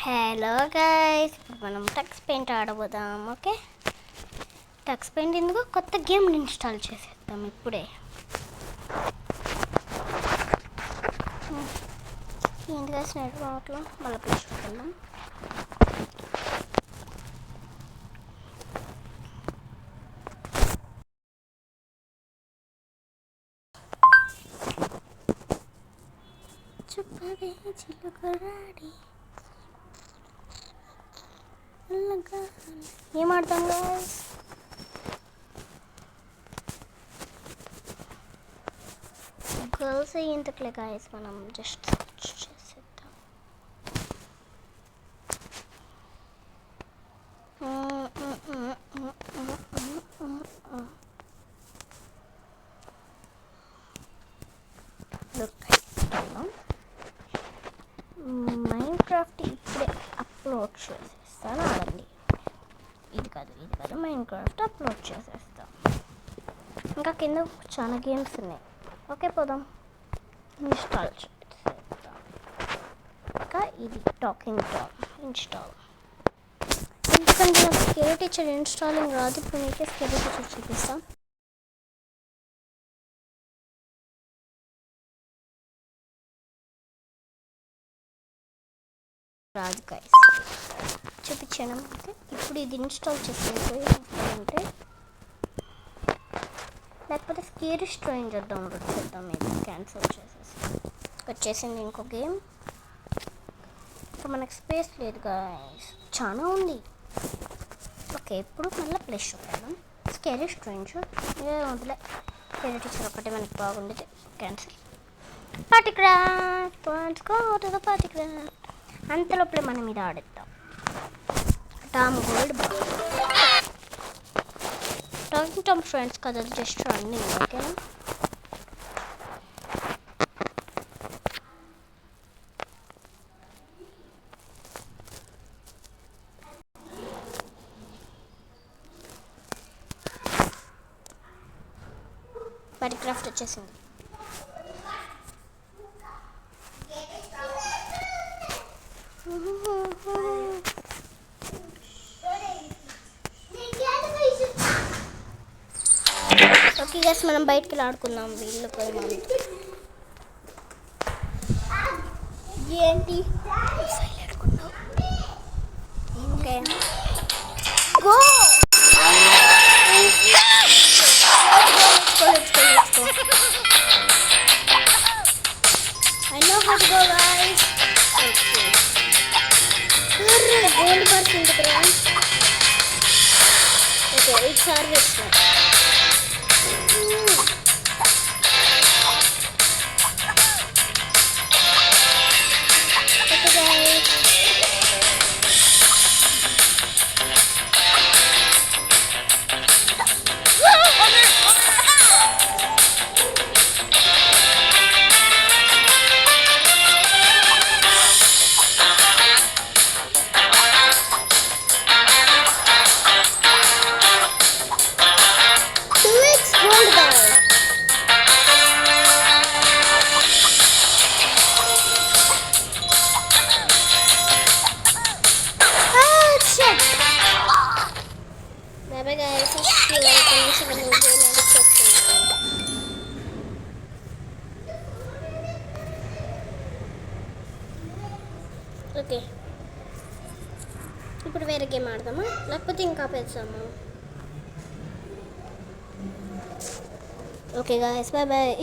Hello guys, మనం Tux Paint ఆడబోదాం. Okay, Tux Paint ఎందుకు కొత్త గేమ్ ఇన్స్టాల్ చేసేద్దాం ఇప్పుడే. ఏంటి గైస్ నెట్ రావట్లో మళ్ళీ పిలుచుకుందాం. చెప్పవే చిలుకరాడి ఏం ఆడతాం గైస్? గర్ల్స్ ఇంతకులే గైస్, మనం జస్ట్ సర్చ్ చేసేద్దాం. మైన్క్రాఫ్ట్ ఇప్పుడే అప్లోడ్ చేసేస్తాను, ఆడండి. ఇది కాదు మైన్క్రాఫ్ట్ అప్లోడ్ చేసేస్తాం. ఇంకా కింద చాలా గేమ్స్ ఉన్నాయి. ఓకే, పోదాం, ఇన్స్టాల్ చేసేద్దాం. ఇంకా ఇది టాకింగ్ టామ్ ఇన్స్టాల్. ఎందుకంటే నాకు స్కేల్ టీచర్ ఇన్స్టాలింగ్ రాదు. ఇప్పుడు మీకే స్కేల్ టీచర్ చూపిస్తాం. రాదు గైస్, చూపించాను. ఓకే, ఇప్పుడు ఇది ఇన్స్టాల్ చేసేంటే లేకపోతే స్కేరీ స్ట్రేంజర్ డౌన్లోడ్ చేద్దాం. ఇది క్యాన్సిల్ చేసేసి వచ్చేసింది ఇంకో గేమ్. ఇప్పుడు మనకు స్పేస్ లేదు గైస్, చాలా ఉంది. ఓకే, ఇప్పుడు మళ్ళీ ప్లేస్ చూద్దాం. స్కేరీ స్ట్రేంజర్ వదిలే, స్కేరీ టీచర్ ఒకటే మనకి బాగుండేది. Cancel. Party Craft, Party Craft. అంతలోపలే మనం ఇది ఆడేద్దాం. Tom Gold Talking Tom friends కదా, జస్ట్ రన్నింగ్. ఓకేనా, పార్టీ క్రాఫ్ట్ వచ్చేసింది. ఓకే గైస్, మనం బయటికి వెళ్ళి ఆడుకుందాం. వీళ్ళు పోయి ఏంటి okay go. I know how to go guys. Okay. Gold పడుతుంది కదా. Okay, it's harvest. Okay guys. Okay, ఇప్పుడు వేరే గేమ్ ఆడదామా లేకపోతే ఇంకా పెంచామా? Okay guys, bye bye.